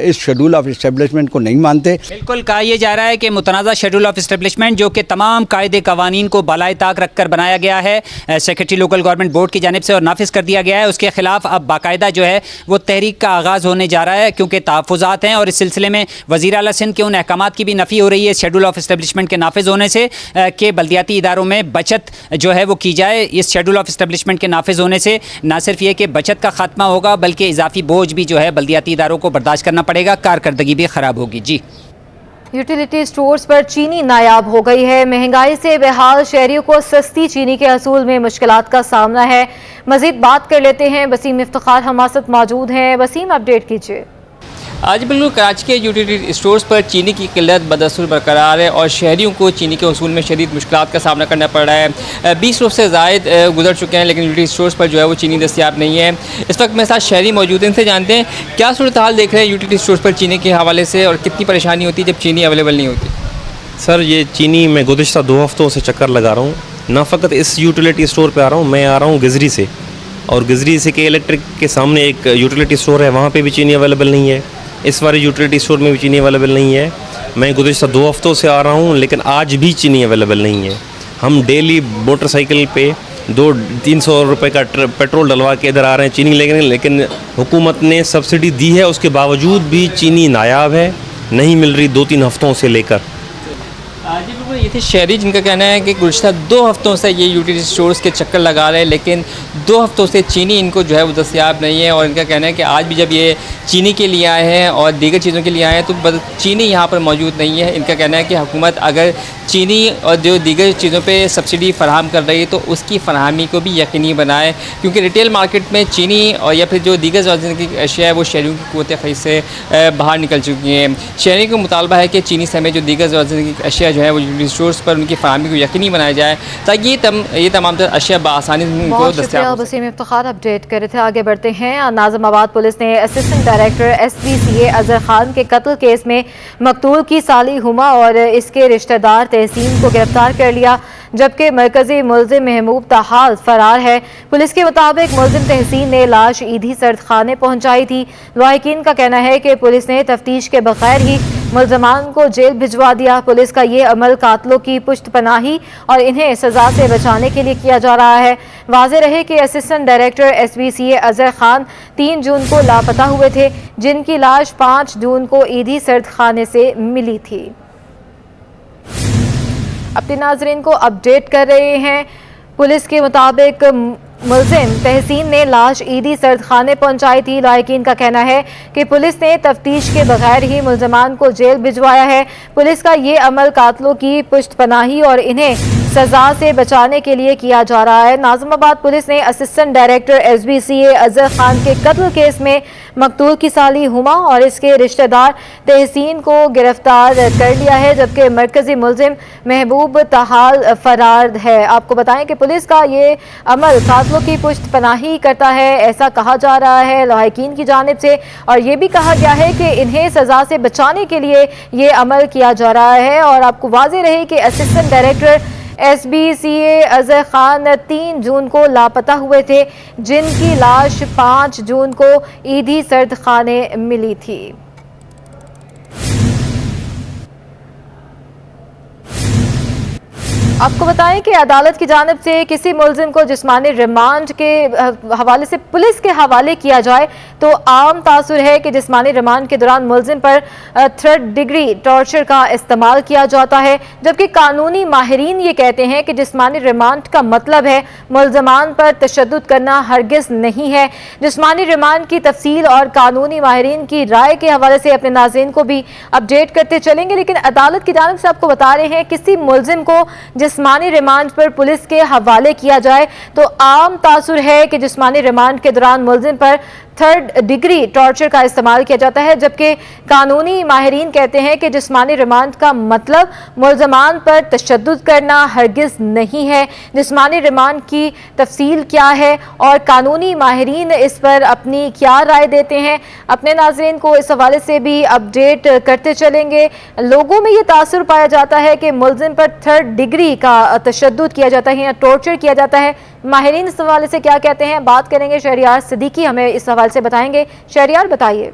इस शेड्यूल ऑफ इस्टेब्लिशमेंट को नहीं मानते। बिल्कुल, कहा यह जा रहा है कि मुतनाज़ा शेड्यूल ऑफ इस्टेब्लिशमेंट जो कि तमाम कायदे कवानीन को बालाए ताक रख कर बनाया गया है सेक्रेटरी लोकल गवर्नमेंट बोर्ड की जानिब से और नाफिज कर दिया गया है, उसके खिलाफ अब बाकायदा जो है वो तहरीक का आगाज़ होने जा रहा है, क्योंकि तहफ़्फ़ुज़ात हैं और इस सिलसिले में वज़ीर आला सिंध के उन अहकामात की भी नफ़ी हो रही है शेड्यूल ऑफ इस्टेब्लिशमेंट के नाफिज होने से कि बल्दियाती इदारों में बचत जो है वो की जाए। इस शेड्यूल ऑफ इस्टेब्लिशमेंट के नाफिज होने से ना सिर्फ ये कि बचत का खात्मा होगा बल्कि इजाफी बोझ भी जो है बल्दियाती इदारों को बर्दाश्त करना पड़ेगा, कारकर्दगी भी ख़राब होगी। जी, यूटिलिटी स्टोर्स पर चीनी नायाब हो गई है। महंगाई से बेहाल शहरियों को सस्ती चीनी के असूल में मुश्किलात का सामना है। मजीद बात कर लेते हैं, वसीम इफ्तिखार हमारे साथ मौजूद हैं। वसीम, अपडेट कीजिए। आज बिल्कुल कराची के यूटिलिटी स्टोर्स पर चीनी की किल्लत बदस्तूर बरकरार है और शहरियों को चीनी के वसूल में शदीद मुश्किलात का सामना करना पड़ रहा है। 20 रोज़ से ज़ायद गुजर चुके हैं लेकिन यूटिलिटी स्टोर्स पर जो है वो चीनी दस्तियाब नहीं है। इस वक्त मेरे साथ शहरी मौजूद हैं, इनसे जानते हैं क्या सूरत हाल देख रहे हैं यूटिलिटी स्टोर्स पर चीनी के हवाले से और कितनी परेशानी होती है जब चीनी अवेलेबल नहीं होती। सर ये चीनी मैं गुज़िश्ता 2 हफ़्तों से चक्कर लगा रहा हूँ, ना फ़कत इस यूटिलिटी स्टोर पे आ रहा हूँ, मैं आ रहा हूँ गिजरी से, और गिजरी से के इलेक्ट्रिक के सामने एक यूटिलिटी स्टोर है, वहाँ पे भी चीनी अवेलेबल नहीं है। इस बार यूटिलिटी स्टोर में भी चीनी अवेलेबल नहीं है। मैं गुज़िश्ता 2 हफ़्तों से आ रहा हूँ लेकिन आज भी चीनी अवेलेबल नहीं है। हम डेली मोटरसाइकिल पे 200-300 रुपये का पेट्रोल डलवा के इधर आ रहे हैं चीनी लेकिन हुकूमत ने सब्सिडी दी है, उसके बावजूद भी चीनी नायाब है, नहीं मिल रही 2-3 हफ़्तों से लेकर। जी बिल्कुल, ये थे शहरी जिनका कहना है कि गुज़िश्ता 2 हफ़्तों से ये यूटिलिटी स्टोर्स के चक्कर लगा रहे हैं लेकिन 2 हफ़्तों से चीनी इनको जो है वो दस्तयाब नहीं है। और इनका कहना है कि आज भी जब ये चीनी के लिए आए हैं और दीगर चीज़ों के लिए आए हैं तो चीनी यहाँ पर मौजूद नहीं है। इनका कहना है कि हुकूमत अगर चीनी और जो दीगर चीज़ों पे सब्सिडी फ़राहम कर रही है तो उसकी फ़राहमी को भी यकीनी बनाए, क्योंकि रिटेल मार्केट में चीनी और या फिर जो दीगर ज़रूरत की अशिया है वो शहरियों की क़ुव्वत ख़रीद से बाहर निकल चुकी हैं। शहरियों का मुतालबा है कि चीनी समेत जो दीगर ज़रूरत की अशिया जो है वो यूटिलिटी स्टोर्स पर उनकी फ़राहमी को यकीनी बनाया जाए ताकि ये तमाम अशिया बआसानी उनको दस्तयाब। वसीम इफ्तिखार अपडेट कर रहे थे। आगे बढ़ते हैं। नाज़िमाबाद पुलिस ने assistant director SPCA Azhar Khan के कत्ल केस में मकतूल की साली हुमा और इसके रिश्तेदार तहसीन को गिरफ्तार कर लिया, जबकि मरकजी मुलजिम महबूब ताहाल फरार है। पुलिस के मुताबिक मुलजिम तहसीन ने लाश ईदी सर्द खाने पहुंचाई थी। लाहिकीन का कहना है कि पुलिस ने तफ्तीश के बगैर ही मुलजमान को जेल भिजवा दिया। पुलिस का ये अमल कातलों की पुश्त पनाही और इन्हें सजा से बचाने के लिए किया जा रहा है। वाज़ेह रहे कि assistant director SPCA Azhar Khan 3 जून को लापता हुए थे, जिनकी लाश 5 जून को ईदी सर्द खाने से मिली थी। अपने नाजरीन को अपडेट कर रहे हैं। पुलिस के मुताबिक मुलजिम तहसीन ने लाश ईदी सर्द खाने पहुंचाई थी। लायकीन का कहना है कि पुलिस ने तफ्तीश के बगैर ही मुलजमान को जेल भिजवाया है। पुलिस का ये अमल कातलों की पुश्त पनाही और इन्हें सजा से बचाने के लिए किया जा रहा है। नाज़िमाबाद पुलिस ने assistant director SPCA Azhar Khan के कत्ल केस में मकतूल की साली हुमा और इसके रिश्तेदार तहसीन को गिरफ्तार कर लिया है, जबकि मरकजी मुलजिम महबूब ताहाल फरार है। आपको बताएं कि पुलिस का ये अमल कातलों की पुश्त पनाही करता है, ऐसा कहा जा रहा है लाहिकीन की जानिब से, और ये भी कहा गया है कि इन्हें सजा से बचाने के लिए ये अमल किया जा रहा है। और आपको वाज़ेह रहे कि assistant director SPCA Azhar Khan 3 जून को लापता हुए थे, जिनकी लाश 5 जून को ईदी सर्द खाने मिली थी। आपको बताएं कि अदालत की जानिब से किसी मुलजिम को जिस्मानी रिमांड के हवाले से पुलिस के हवाले किया जाए तो आम तासुर है कि जिस्मानी रिमांड के दौरान मुलजिम पर 3rd डिग्री टॉर्चर का इस्तेमाल किया जाता है, जबकि कानूनी माहिरीन ये कहते हैं कि जिस्मानी रिमांड का मतलब है मुलजमान पर तशद्दुद करना हरगिज़ नहीं है। जिस्मानी रिमांड की तफसील और कानूनी माहिरीन की राय के हवाले से अपने नाज़रीन को भी अपडेट करते चलेंगे, लेकिन अदालत की जानिब से आपको बता रहे हैं किसी मुलजिम को जिस्मानी रिमांड पर पुलिस के हवाले किया जाए तो आम तासुर है कि जिस्मानी रिमांड के दौरान मुलजिम पर 3rd डिग्री टॉर्चर का इस्तेमाल किया जाता है, जबकि कानूनी माहिरीन कहते हैं कि जिस्मानी रिमांड का मतलब मुलजमान पर तशद्दुद करना हरगिज़ नहीं है। जिस्मानी रिमांड की तफसील क्या है और कानूनी माहिरीन इस पर अपनी क्या राय देते हैं, अपने नाज़रीन को इस हवाले से भी अपडेट करते चलेंगे। लोगों में ये तासुर पाया जाता है कि मुलजिम पर 3rd डिग्री का तशद्दुद किया जाता है या टॉर्चर किया जाता है। माहिरीन इस हवाले से क्या कहते हैं, बात करेंगे। शहरियार सिद्दीकी हमें इस हवाले से बताएंगे। शहरियार बताइए।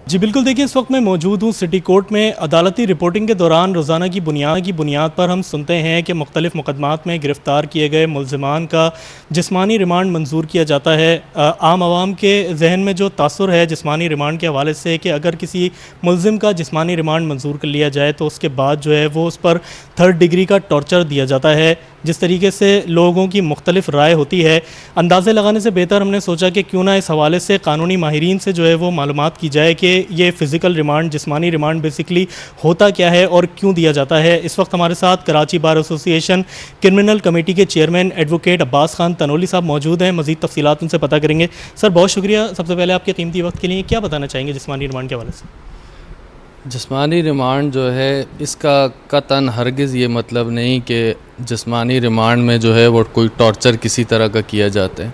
जी बिल्कुल, देखिए इस वक्त मैं मौजूद हूँ सिटी कोर्ट में। अदालती रिपोर्टिंग के दौरान रोज़ाना की बुनियाद पर हम सुनते हैं कि मुख्तलिफ मुकदमात में गिरफ़्तार किए गए मुलजमान का जिस्मानी रिमांड मंजूर किया जाता है। आम आवाम के जहन में जो तासुर है जिस्मानी रिमांड के हवाले से कि अगर किसी मुलजिम का जिस्मानी रिमांड मंजूर कर लिया जाए तो उसके बाद जो है वो उस पर 3rd डिग्री का टॉर्चर दिया जाता है। जिस तरीके से लोगों की मुख्तलिफ राय होती है, अंदाज़े लगाने से बेहतर हमने सोचा कि क्यों ना इस हवाले से कानूनी माहिरीन से जो है वो मालूमात की जाए कि ये फ़िज़िकल रिमांड, जिस्मानी रिमांड बेसिकली होता क्या है और क्यों दिया जाता है। इस वक्त हमारे साथ Karachi bar association criminal committee के चेयरमैन एडवोकेट अब्बास खान तनोली साहब मौजूद हैं। मज़ीद तफसीलात उनसे पता करेंगे। सर, बहुत शुक्रिया सबसे पहले आपके कीमती वक्त के लिए। क्या बताना चाहेंगे जिस्मानी रिमांड के हवाले से? जिस्मानी रिमांड जो है, इसका कतन हरगिज़ ये मतलब नहीं कि जिस्मानी रिमांड में जो है वो कोई टॉर्चर किसी तरह का किया जाता है।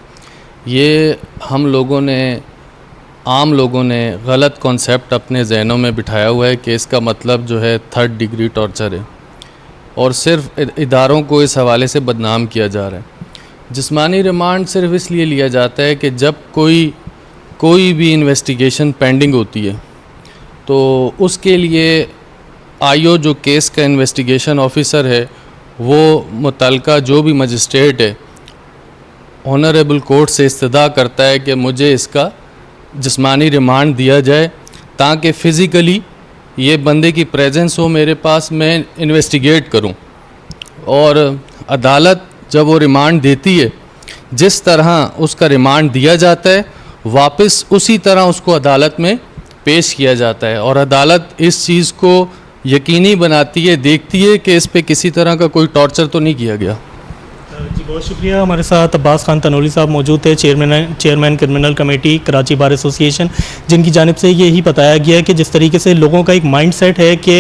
ये हम लोगों ने, आम लोगों ने गलत कॉन्सेप्ट अपने जहनों में बिठाया हुआ है कि इसका मतलब जो है 3rd डिग्री टॉर्चर है, और सिर्फ इदारों को इस हवाले से बदनाम किया जा रहा है। जिस्मानी रिमांड सिर्फ इसलिए लिया जाता है कि जब कोई भी इन्वेस्टिगेशन पेंडिंग होती है तो उसके लिए आईओ जो केस का इन्वेस्टिगेशन ऑफिसर है वो मुतलका जो भी मजिस्ट्रेट है ऑनरेबल कोर्ट से इस्तदा करता है कि मुझे इसका जिस्मानी रिमांड दिया जाए, ताकि फ़िज़िकली ये बंदे की प्रेजेंस हो मेरे पास, मैं इन्वेस्टिगेट करूं। और अदालत जब वो रिमांड देती है, जिस तरह उसका रिमांड दिया जाता है वापस उसी तरह उसको अदालत में पेश किया जाता है, और अदालत इस चीज़ को यकीनी बनाती है, देखती है कि इस पे किसी तरह का कोई टॉर्चर तो नहीं किया गया। जी, बहुत शुक्रिया। हमारे साथ अब्बास खान तनोली साहब मौजूद थे, chairman criminal committee Karachi bar association, जिनकी जानिब से यही बताया गया है कि जिस तरीके से लोगों का एक माइंड सेट है कि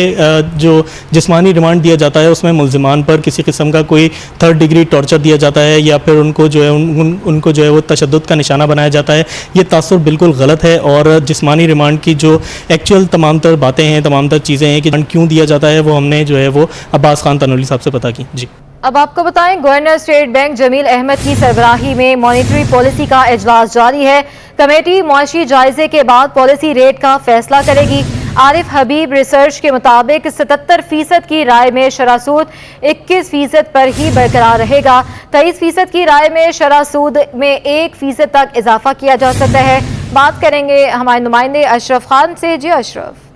जो जिस्मानी रिमांड दिया जाता है उसमें मुल्ज़िमान पर किसी किस्म का कोई 3rd डिग्री टॉर्चर दिया जाता है या फिर उनको जो है उनको जो है वो तशद्दुद का निशाना बनाया जाता है। ये तासुर बिल्कुल गलत है, और जिस्मानी रिमांड की जो एक्चुअल तमाम तर बातें हैं, तमाम तर चीज़ें हैं कि क्यों दिया जाता है, वो हमने जो है वो अब्बास खान तनोली साहब से पता की। जी, अब आपको बताएं, governor state bank Jameel Ahmed की सरबराही में मॉनेटरी पॉलिसी का इजलास जारी है। कमेटी मुआशी जायजे के बाद पॉलिसी रेट का फैसला करेगी। आरिफ हबीब रिसर्च के मुताबिक 77% की राय में शरह सूद 21% पर ही बरकरार रहेगा। 23% की राय में शरह सूद में 1% तक इजाफा किया जा सकता है। बात करेंगे हमारे नुमाइंदे अशरफ खान से। जी अशरफ।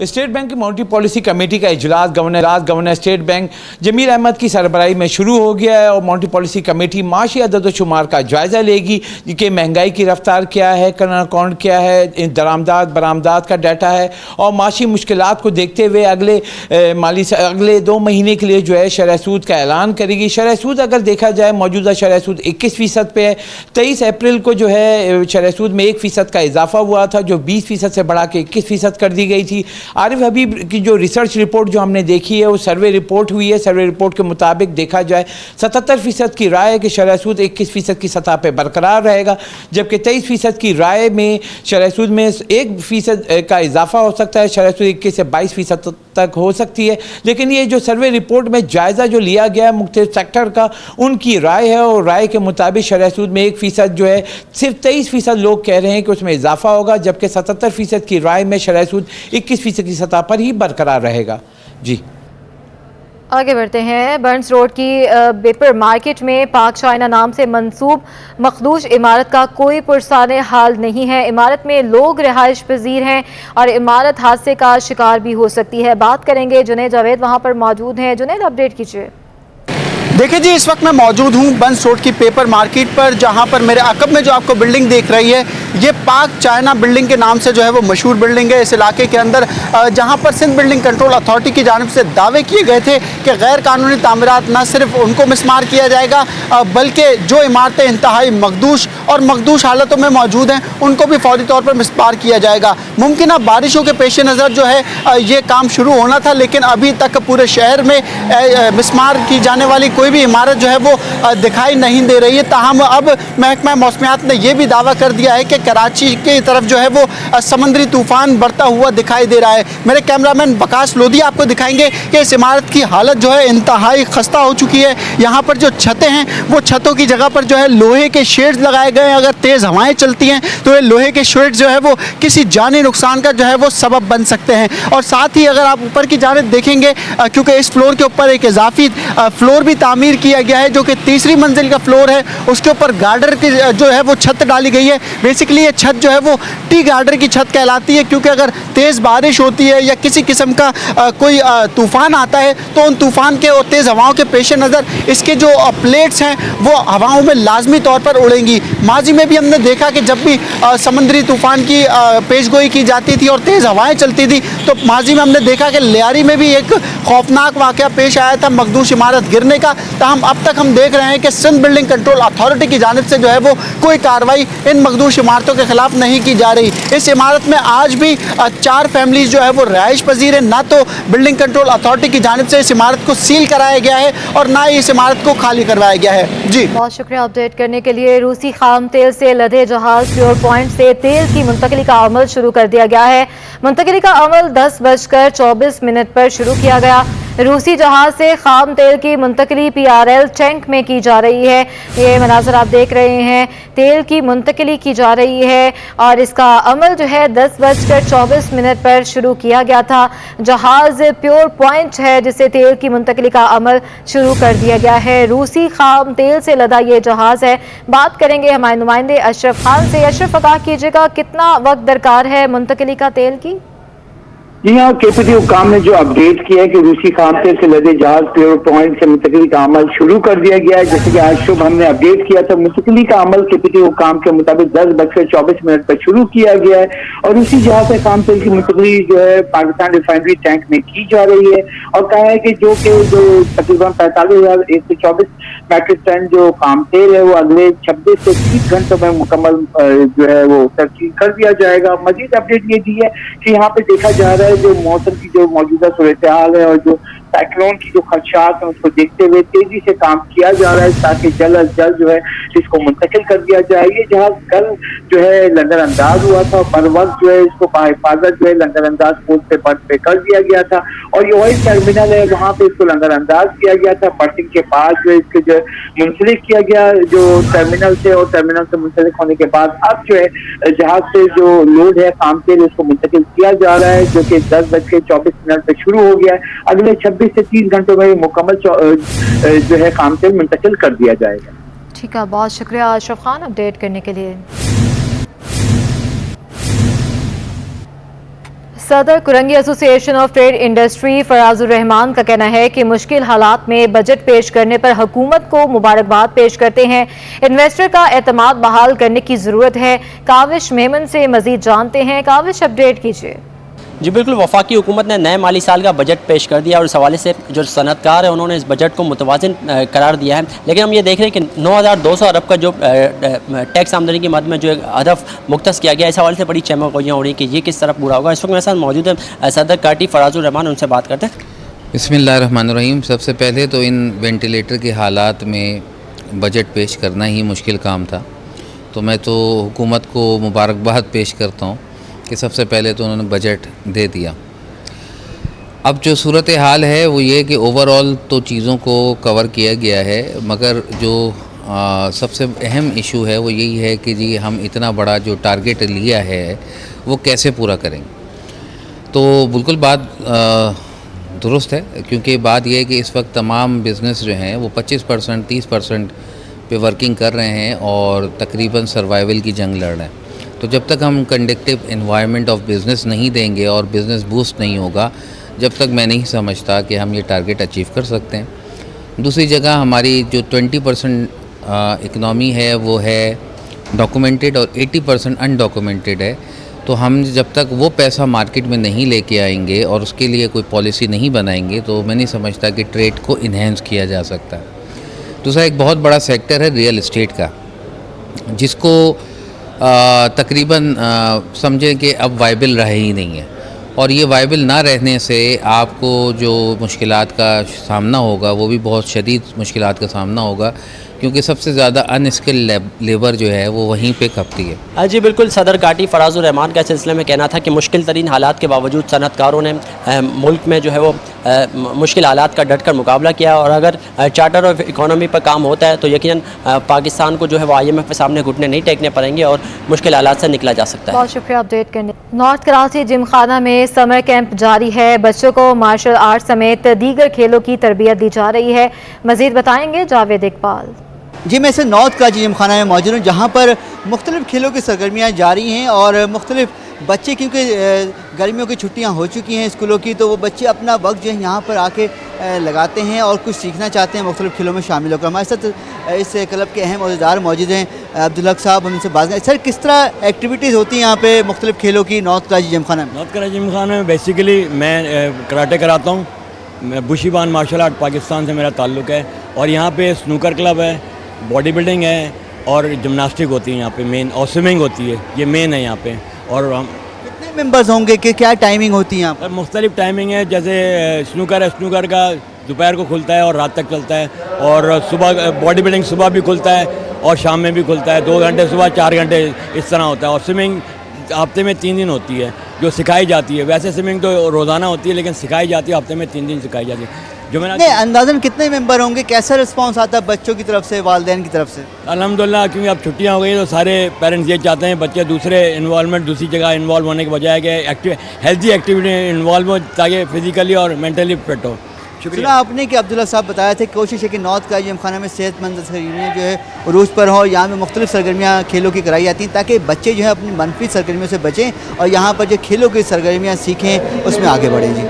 स्टेट बैंक की मॉनेटरी पॉलिसी कमेटी का इजलास governor state bank Jameel Ahmed की सरबराही में शुरू हो गया है, और मॉनेटरी पॉलिसी कमेटी माशी अदद-ओ-शुमार का जायज़ा लेगी कि महंगाई की रफ्तार क्या है, करंट अकाउंट क्या है, दरामदात बरामदात का डाटा है, और माशी मुश्किलात को देखते हुए अगले 2 महीने के लिए जो है शरह सूद का ऐलान करेगी। शरह सूद अगर देखा जाए, मौजूदा शरह सूद 21% पे है। 23 अप्रैल को जो है शरह सूद में 1% का इजाफा हुआ था, जो 20% से बढ़ा के 21% कर दी गई थी। आरिफ हबीब की जो रिसर्च रिपोर्ट जो हमने देखी है वो सर्वे रिपोर्ट हुई है। सर्वे रिपोर्ट के मुताबिक देखा जाए 77% की राय है कि शरह सूद 21% की सतह पर बरकरार रहेगा, जबकि 23% की राय में शरह सूद में 1% का इजाफा हो सकता है, शरह सूद 21 से 22% तक हो सकती है। लेकिन ये जो सर्वे रिपोर्ट में जायज़ा जो लिया गया है मुख्तलिफ सेक्टर का, उनकी राय है, और राय के मुताबिक शरह सूद में 1% जो है सिर्फ 23% लोग कह रहे हैं कि उसमें इजाफा होगा, जबकि 77% की राय में शरह सूद 21% की सतह पर ही बरकरार रहेगा। जी, आगे बढ़ते हैं। बर्न्स रोड की पेपर मार्केट में पाक चाइना नाम से मंसूब मखदूश इमारत का कोई पुरसाने हाल नहीं है। इमारत में लोग रिहाइश पजीर हैं और इमारत हादसे का शिकार भी हो सकती है। बात करेंगे जुनैद जावेद, वहाँ पर मौजूद हैं। जुनैद, अपडेट कीजिए। देखिए जी, इस वक्त मैं मौजूद हूँ बर्न्स रोड की पेपर मार्केट पर, जहाँ पर मेरे अकब में जो आपको बिल्डिंग देख रही है ये पाक चाइना बिल्डिंग के नाम से जो है वो मशहूर बिल्डिंग है। इस इलाके के अंदर जहाँ पर सिंध बिल्डिंग कंट्रोल अथॉरिटी की जानिब से दावे किए गए थे कि गैर कानूनी तामीरात न सिर्फ उनको मिसमार किया जाएगा बल्कि जो इमारतें इंतहाई मखदूश और मखदूश हालतों में मौजूद हैं उनको भी फौरी तौर पर मिसमार किया जाएगा। मुमकिन बारिशों के पेश नज़र जो है ये काम शुरू होना था, लेकिन अभी तक पूरे शहर में मिसमार की जाने वाली कोई भी इमारत जो है वो दिखाई नहीं दे रही है। ताहम अब महकमा मौसमियात ने यह भी दावा कर दिया है कि कराची की तरफ जो है वो समंदरी तूफान बढ़ता हुआ दिखाई दे रहा है। मेरे कैमरामैन बकास लोधी आपको दिखाएंगे कि इस इमारत की हालत जो है इंतहाई खस्ता हो चुकी है। यहाँ पर जो छतें हैं वो छतों की जगह पर जो है लोहे के शेड्स लगाए गए हैं। अगर तेज़ हवाएं चलती हैं तो ये लोहे के शेड्स जो है वो किसी जानी नुकसान का जो है वो सबब बन सकते हैं। और साथ ही अगर आप ऊपर की जानिब देखेंगे, क्योंकि इस फ्लोर के ऊपर एक इजाफी फ्लोर भी तामीर तामीर किया गया है, जो कि तीसरी मंजिल का फ्लोर है। उसके ऊपर गार्डर की जो है वो छत डाली गई है। बेसिकली ये छत जो है वो टी गार्डर की छत कहलाती है, क्योंकि अगर तेज़ बारिश होती है या किसी किस्म का कोई तूफ़ान आता है तो उन तूफ़ान के और तेज़ हवाओं के पेश नज़र इसके जो प्लेट्स हैं वो हवाओं में लाजमी तौर पर उड़ेंगी। माजी में भी हमने देखा कि जब भी समंदरी तूफ़ान की पेशगोई की जाती थी और तेज़ हवाएं चलती थी तो माजी में हमने देखा कि लियारी में भी एक खौफनाक वाक़या पेश आया था मखदूश इमारत गिरने का। ताहम अब तक हम देख रहे हैं कि सिंध बिल्डिंग कंट्रोल अथॉरिटी की जानिब से जो है वो कोई कार्रवाई इन मखदूश इमारतों के खिलाफ नहीं की जा रही। इस इमारत में आज भी 4 फैमिलीज जो है वो रहाइश पजीर है। ना तो बिल्डिंग कंट्रोल अथॉरिटी की जानिब से इस इमारत को सील कराया गया है और ना ही इस इमारत को खाली करवाया गया है। जी बहुत शुक्रिया अपडेट करने के लिए। रूसी खाम तेल से लदे जहाज प्योर पॉइंट से तेल की मुंतकिली का अमल शुरू कर दिया गया है। मुंतकिली का अमल 10:24 पर शुरू किया गया। रूसी जहाज से खाम तेल की मुंतकिली PRL टैंक में की जा रही है। ये मनाज़र आप देख रहे हैं, तेल की मुंतकिली की जा रही है और इसका अमल जो है 10:24 पर शुरू किया गया था। जहाज प्योर पॉइंट है जिसे तेल की मुंतकिली का अमल शुरू कर दिया गया है। रूसी खाम तेल से लदा ये जहाज़ है। बात करेंगे हमारे नुमाइंदे अशरफ खान से। अशरफ, आगाह कीजिएगा, कितना वक्त दरकार है मुंतकिली का तेल की? जी हाँ, KPT हुकाम ने जो अपडेट किया है कि रूसी खाम तेल से लदे जहाज प्योर पॉइंट से मुंतकिली का अमल शुरू कर दिया गया है। जैसे कि आज सुबह हमने अपडेट किया था, मुंतकिली का अमल KPT हुकाम के मुताबिक 10:24 पर शुरू किया गया है और उसी जहाज से खाम तेल की मुंतकिली जो है पाकिस्तान रिफाइनरी टैंक में की जा रही है और कहा है कि जो तकरीबन 45,124 मैट्रिक टन जो खाम तेल है वो अगले 26 से 30 घंटों में मुकम्मल जो है वो तस्लीम कर दिया जाएगा। मजीद अपडेट ये दी है कि यहाँ पे देखा जा रहा है जो मौसम की जो मौजूदा सूरत हाल है और जो साइक्लोन की जो खदशात है उसको देखते हुए तेजी से काम किया जा रहा है ताकि जल्द अज जल्द जो है इसको मुंतकिल कर दिया जाए। ये जहाज कल जो है लंगर अंदाज हुआ था, बर वक्त जो है इसको बाहिफाजत जो है लंगर अंदाज पोर्ट पे बर्थ पे कर दिया गया था और ये ऑयल टर्मिनल है वहाँ पे इसको लंगर अंदाज किया गया था। बर्थिंग के बाद जो है इसको जो मुंसलिक किया गया जो टर्मिनल से, और टर्मिनल से मुंसलिक होने के बाद अब जो है जहाज से जो लोड है खाम तेल उसको मुंतकिल किया जा रहा है जो कि 10:24 पे शुरू हो गया है। अगले 26 से 30 घंटों में मुकम्मल जो है खाम तेल मुंतकिल कर दिया जाएगा। ठीक है, बहुत शुक्रिया अशरफ खान अपडेट करने के लिए। सदर Korangi association of trade industry Farazur Rehman का कहना है कि मुश्किल हालात में बजट पेश करने पर हुकूमत को मुबारकबाद पेश करते हैं। इन्वेस्टर का एतमाद बहाल करने की ज़रूरत है। काविश मेमन से मजीद जानते हैं। काविश, अपडेट कीजिए। जी बिल्कुल, वफाकी हुकूमत ने नए माली साल का बजट पेश कर दिया और इस हवाले से जो सनअतकार है उन्होंने इस बजट को मुतवाज़िन करार दिया है। लेकिन हम ये देख रहे हैं कि 9,200 अरब का जो टैक्स आमदनी की मद में जो हदफ मुख्तस किया गया, इस हवाले से बड़ी चहमगोइयाँ हो रही कि ये किस तरफ पूरा होगा। इस वक्त मेरे साथ मौजूद है सदर काटी फराजुर रहमान, उनसे बात करते हैं। बिस्मिल्लाहिर्रहमानिर्रहीम। सबसे पहले तो इन वेंटिलेटर के हालात में बजट पेश करना ही मुश्किल काम था, तो मैं तो हुकूमत को मुबारकबाद पेश करता हूँ कि सबसे पहले तो उन्होंने बजट दे दिया। अब जो सूरत हाल है वो ये कि ओवरऑल तो चीज़ों को कवर किया गया है, मगर जो सबसे अहम इशू है वो यही है कि जी हम इतना बड़ा जो टारगेट लिया है वो कैसे पूरा करेंगे। तो बिल्कुल बात दुरुस्त है, क्योंकि बात यह है कि इस वक्त तमाम बिज़नेस जो हैं वो 25% 30% पे वर्किंग कर रहे हैं और तकरीबन सर्वाइवल की जंग लड़ रहे हैं। तो जब तक हम कंडक्टिव एनवायरनमेंट ऑफ बिज़नेस नहीं देंगे और बिज़नेस बूस्ट नहीं होगा, जब तक मैं नहीं समझता कि हम ये टारगेट अचीव कर सकते हैं। दूसरी जगह हमारी जो 20% इकनॉमी है वो है डॉक्यूमेंटेड और 80% अनडॉक्यूमेंटेड है। तो हम जब तक वो पैसा मार्केट में नहीं लेके आएंगे और उसके लिए कोई पॉलिसी नहीं बनाएंगे तो मैं नहीं समझता कि ट्रेड को इन्हेंस किया जा सकता है। दूसरा एक बहुत बड़ा सेक्टर है रियल एस्टेट का, जिसको तकरीबन समझें कि अब वाइबल रहा ही नहीं है, और ये वाइबल ना रहने से आपको जो मुश्किलात का सामना होगा वो भी बहुत शदीद मुश्किलात का सामना होगा, क्योंकि सबसे ज़्यादा अनस्किल्ड लेबर जो है वो वहीं पे खपती है। जी बिल्कुल, सदर काटी फराजुर रहमान का सिलसिले में कहना था कि मुश्किल तरीन हालात के बावजूद सनअतकारों ने मुल्क में जो है वो मुश्किल हालात का डट कर मुकाबला किया, और अगर चार्टर ऑफ इकोनॉमी पर काम होता है तो यकीनन पाकिस्तान को जो है वो IMF के सामने घुटने नहीं टेकने पड़ेंगे और मुश्किल हालात से निकला जा सकता है। बहुत शुक्रिया अपडेट करने। नॉर्थ कराची जिम खाना में समर कैंप जारी है। बच्चों को मार्शल आर्ट समेत दीगर खेलों की तरबियत दी जा रही है। मजीद बताएंगे जावेद इकबाल। जी, मैं इसे नॉर्थ कराची जिमखाना में मौजूद हूँ, जहाँ पर मुख्तलिफ खेलों की सरगर्मियाँ जारी हैं और मुख्तलिफ बच्चे, क्योंकि गर्मियों की छुट्टियाँ हो चुकी हैं स्कूलों की, तो वो बच्चे अपना वक्त जो है यहाँ पर आके लगाते हैं और कुछ सीखना चाहते हैं, मुख्तलिफ खेलों में शामिल होकर। हमारे साथ इस क्लब के अहम अहदेदार मौजूद हैं, अब्दुल हक साहब, हम इनसे बात करें। सर, किस तरह एक्टिविटीज़ होती हैं यहाँ पे मुख्तलिफ खेलों की नॉर्थ कराची जिमखाना में? नॉर्थ कराची जिमखाना में बेसिकली मैं कराटे कराता हूँ। मैं बुशीबान मार्शल आर्ट पाकिस्तान से मेरा ताल्लुक़ है और यहाँ पे स्नूकर क्लब है, बॉडी बिल्डिंग है और जिमनास्टिक होती है यहाँ पे मेन, और स्विमिंग होती है, ये मेन है यहाँ पे। और हम कितने मेंबर्स होंगे कि क्या टाइमिंग होती है यहाँ पर? मुख्तलिफ टाइमिंग है, जैसे स्नूकर है, स्नूकर का दोपहर को खुलता है और रात तक चलता है, और सुबह बॉडी बिल्डिंग सुबह भी खुलता है और शाम में भी खुलता है, 2 घंटे सुबह 4 घंटे इस तरह होता है। और स्विमिंग हफ्ते में 3 दिन होती है जो सिखाई जाती है। वैसे स्विमिंग तो रोज़ाना होती है लेकिन सिखाई जाती है हफ्ते में 3 दिन सिखाई जाती है। जो मैंने अंदाज़न कितने मेंबर होंगे, कैसा रिस्पांस आता है बच्चों की तरफ से, वालिदैन की तरफ से? अल्हम्दुलिल्लाह, क्योंकि अब छुट्टियां हो गई तो सारे पेरेंट्स ये चाहते हैं बच्चे दूसरे इन्वॉल्वमेंट, दूसरी जगह इन्वॉल्व होने के बजाय कि हेल्थी एक्टिविटी इन्वॉल्व हो ताकि फिजिकली और मेंटली फिट हो। सुना आपने कि अब्दुल्ला साहब बताया थे, कोशिश है कि नॉर्थ कराची जिमखाना में सेहतमंद सरगर्मियाँ जो है उरूज पर हो, यहाँ पे मुख्तलिफ सरगर्मियाँ खेलों की कराई जाती हैं ताकि बच्चे जो है अपनी मनफी सरगर्मियों से बचें और यहाँ पर जो खेलों की सरगर्मियाँ सीखें उसमें आगे बढ़ें। जी।